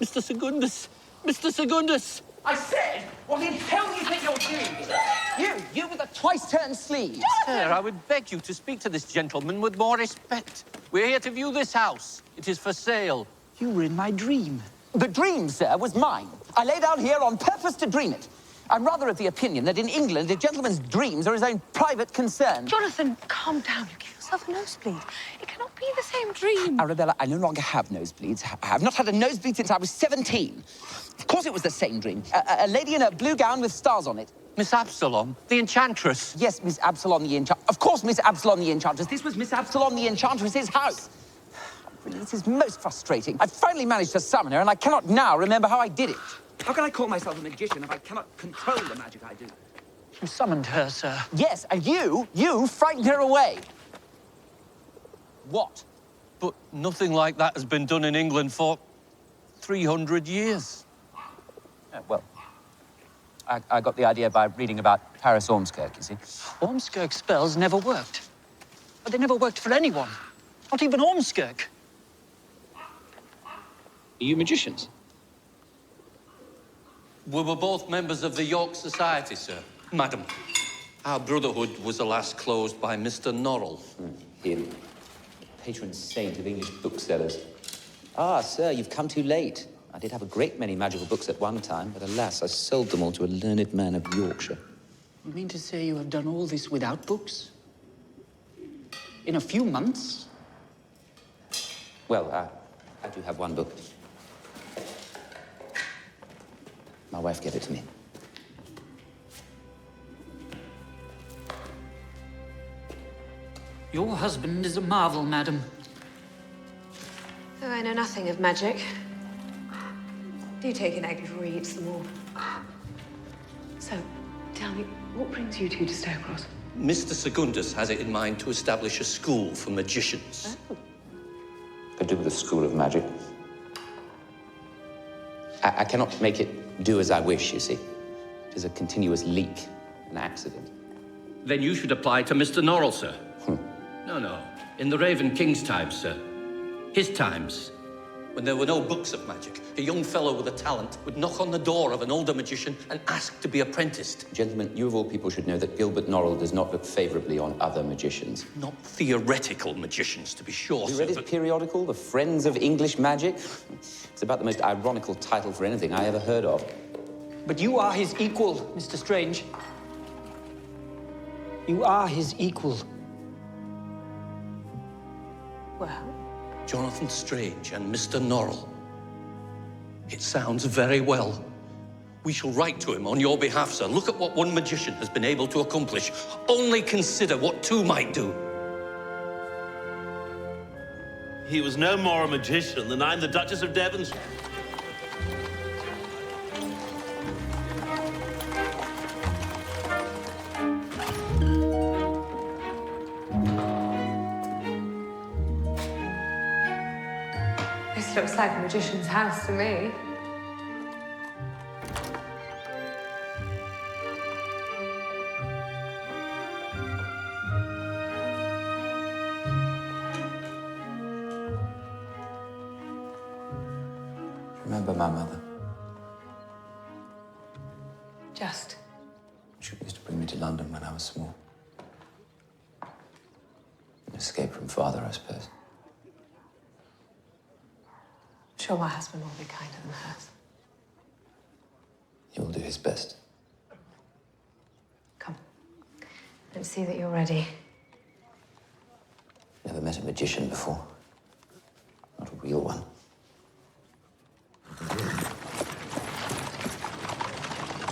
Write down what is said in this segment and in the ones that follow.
Mr. Secundus! Mr. Secundus! I said, what in hell do you think you're doing? You with the twice-turned sleeves. Sir, I would beg you to speak to this gentleman with more respect. We're here to view this house. It is for sale. You were in my dream. The dream, sir, was mine. I lay down here on purpose to dream it. I'm rather of the opinion that in England, a gentleman's dreams are his own private concern. Jonathan, calm down. You give yourself a nosebleed. It cannot be the same dream. Arabella, I no longer have nosebleeds. I have not had a nosebleed since I was 17. Of course it was the same dream. A lady in a blue gown with stars on it. Miss Absalom, the Enchantress. Yes, Miss Absalom the Enchantress. Of course, Miss Absalom the Enchantress. This was Miss Absalom the Enchantress's house. Really, this is most frustrating. I finally managed to summon her, and I cannot now remember how I did it. How can I call myself a magician if I cannot control the magic I do? You summoned her, sir. Yes, and you frightened her away. What? But nothing like that has been done in England for 300 years. Well, I got the idea by reading about Paris Ormskirk, you see. Ormskirk spells never worked. But they never worked for anyone. Not even Ormskirk. Are you magicians? We were both members of the York Society, sir. Madam, our brotherhood was alas closed by Mr. Norrell. Him, patron saint of English booksellers. Ah, sir, you've come too late. I did have a great many magical books at one time, but alas, I sold them all to a learned man of Yorkshire. You mean to say you have done all this without books? In a few months? Well, I do have one book. My wife gave it to me. Your husband is a marvel, madam. Though I know nothing of magic. Do take an egg before he eats them all. So, tell me, what brings you two to Stowcross? Mr. Secundus has it in mind to establish a school for magicians. Oh. Could do with a school of magic. I cannot make it do as I wish, you see. It is a continuous leak, an accident. Then you should apply to Mr. Norrell, sir. No. In the Raven King's times, sir. His times. When there were no books of magic, a young fellow with a talent would knock on the door of an older magician and ask to be apprenticed. Gentlemen, you of all people should know that Gilbert Norrell does not look favourably on other magicians. Not theoretical magicians, to be sure, Have you sir, read his but... periodical, The Friends of English Magic? It's about the most ironical title for anything I ever heard of. But you are his equal, Mr. Strange. You are his equal. Well, Jonathan Strange and Mr. Norrell. It sounds very well. We shall write to him on your behalf, sir. Look at what one magician has been able to accomplish. Only consider what two might do. He was no more a magician than I'm the Duchess of Devonshire. this looks like a magician's house to me. Remember my mother? Just. She used to bring me to London when I was small. An escape from father, I suppose. I'm sure my husband will be kinder than hers. He will do his best. Come. Let's see that you're ready. Never met a magician before. Not a real one.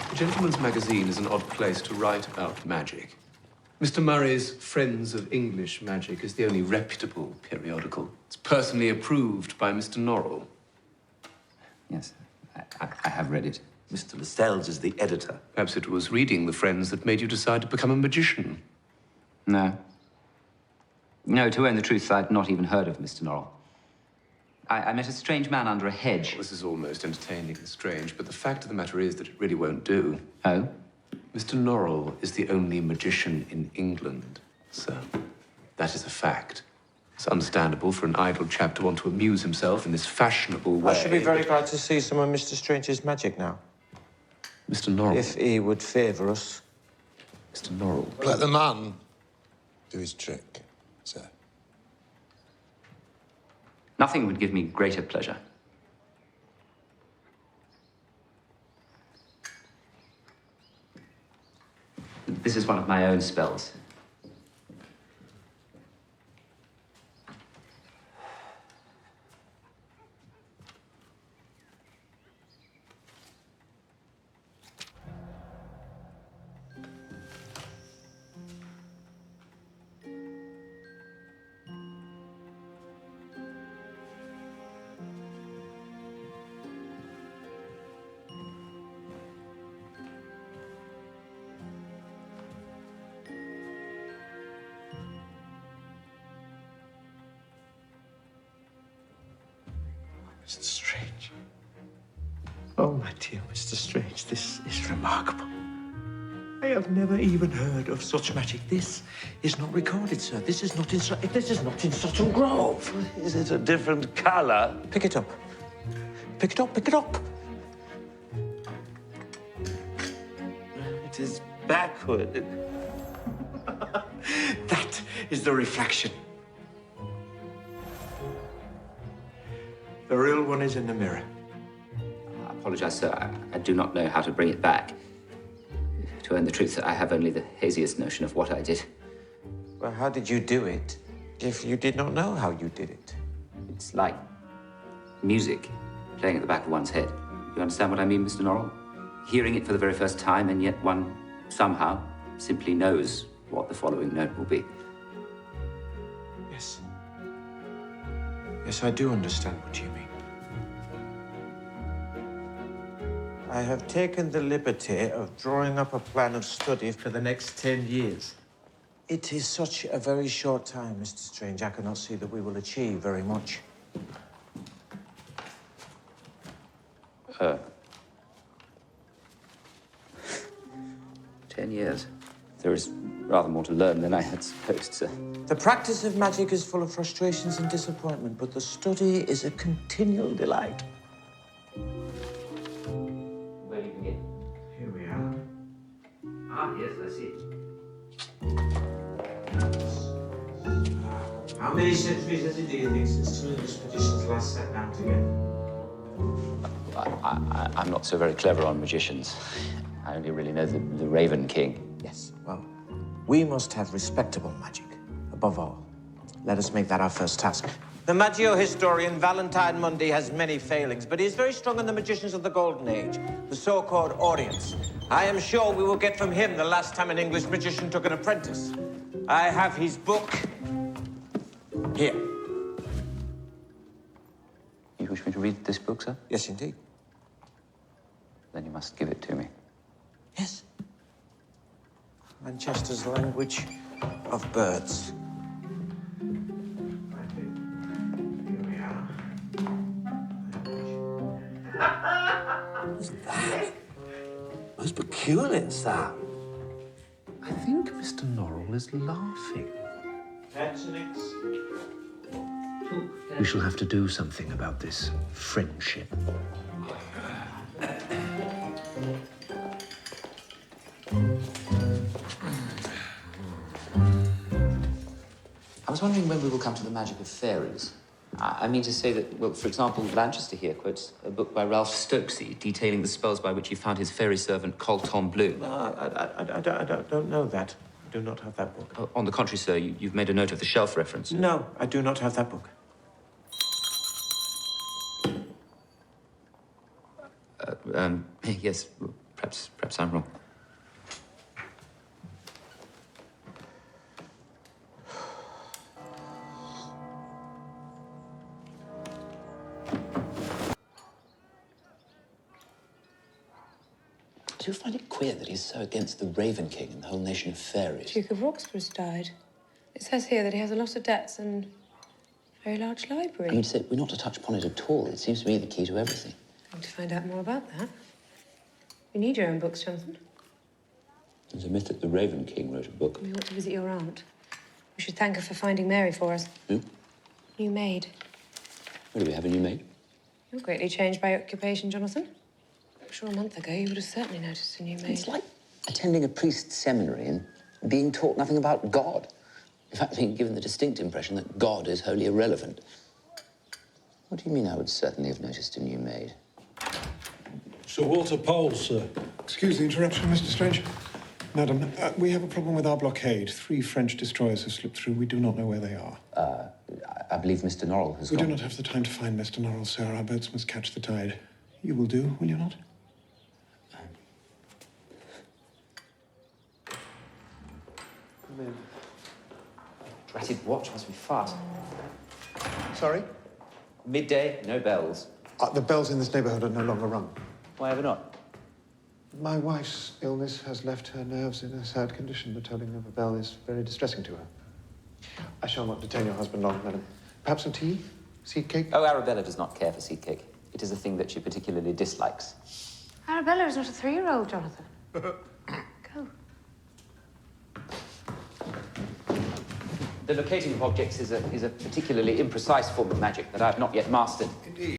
A gentleman's magazine is an odd place to write about magic. Mr. Murray's Friends of English Magic is the only reputable periodical. It's personally approved by Mr. Norrell. Yes, I have read it. Mr. Lascelles is the editor. Perhaps it was reading the Friends that made you decide to become a magician. No. No, to own the truth, I'd not even heard of Mr. Norrell. I met a strange man under a hedge. This is almost entertaining and strange, but the fact of the matter is that it really won't do. Oh? Mr. Norrell is the only magician in England, sir. That is a fact. It's understandable for an idle chap to want to amuse himself in this fashionable way. I should be very glad to see some of Mr. Strange's magic now. Mr. Norrell. If he would favour us. Mr. Norrell. Let the man do his trick, sir. Nothing would give me greater pleasure. This is one of my own spells. Mr. Strange. Oh, my dear Mr. Strange, this is remarkable. I have never even heard of such magic. This is not recorded, sir. This is not in Sutton Grove. Is it a different colour? Pick it up. Pick it up, pick it up. It is backward. That is the reflection. The real one is in the mirror. I apologize, sir. I do not know how to bring it back. To own the truth, I have only the haziest notion of what I did. Well, how did you do it if you did not know how you did it? It's like music playing at the back of one's head. You understand what I mean, Mr. Norrell? Hearing it for the very first time, and yet one somehow simply knows what the following note will be. Yes. Yes, I do understand what you mean. I have taken the liberty of drawing up a plan of study for the next 10 years. It is such a very short time, Mr. Strange. I cannot see that we will achieve very much. 10 years. There is rather more to learn than I had supposed, sir. The practice of magic is full of frustrations and disappointment, but the study is a continual delight. Where do you begin? Here we are. Ah, yes, I see. How many centuries has it been, do you think, since two English magicians last sat down together? I'm not so very clever on magicians. I only really know the Raven King. Yes, well, we must have respectable magic, above all. Let us make that our first task. The Maggio historian Valentine Mundy has many failings, but he is very strong on the magicians of the Golden Age, the so-called Orients. I am sure we will get from him the last time an English magician took an apprentice. I have his book here. You wish me to read this book, sir? Yes, indeed. Then you must give it to me. Yes. Manchester's language of birds. Here we are. What's that? Most peculiar sound. I think Mr. Norrell is laughing. We shall have to do something about this friendship. I was wondering when we will come to the magic of fairies. I mean to say that, well, for example, Lanchester here quotes a book by Ralph Stokesy detailing the spells by which he found his fairy servant Col Tom Bleu. I don't know that. I do not have that book. Oh, on the contrary, sir, you've made a note of the shelf reference. No, I do not have that book. Yes, well, perhaps I'm wrong. Do you find it queer that he's so against the Raven King and the whole nation of fairies? Duke of Roxburgh's died. It says here that he has a lot of debts and a very large library. I mean, we're not to touch upon it at all. It seems to me the key to everything. Going to find out more about that. You need your own books, Jonathan. There's a myth that the Raven King wrote a book. We ought to visit your aunt. We should thank her for finding Mary for us. Who? New maid. What, do we have a new maid? You're greatly changed by occupation, Jonathan. I'm sure a month ago you would have certainly noticed a new maid. It's like attending a priest's seminary and being taught nothing about God. In fact, being given the distinct impression that God is wholly irrelevant. What do you mean I would certainly have noticed a new maid? Sir Walter Pole, sir. Excuse the interruption, Mr. Strange. Madam, we have a problem with our blockade. 3 French destroyers have slipped through. We do not know where they are. I believe Mr. Norrell has We gone. do not have the time to find Mr. Norrell, sir. Our boats must catch the tide. You will do, will you not? Dratted watch must be fast. Sorry? Midday, no bells. The bells in this neighborhood are no longer rung. Why ever not? My wife's illness has left her nerves in a sad condition. The tolling of a bell is very distressing to her. I shall not detain your husband long, madam. Perhaps some tea? Seed cake? Oh, Arabella does not care for seed cake. It is a thing that she particularly dislikes. Arabella is not a 3-year-old, Jonathan. Go. The locating of objects is a particularly imprecise form of magic that I have not yet mastered.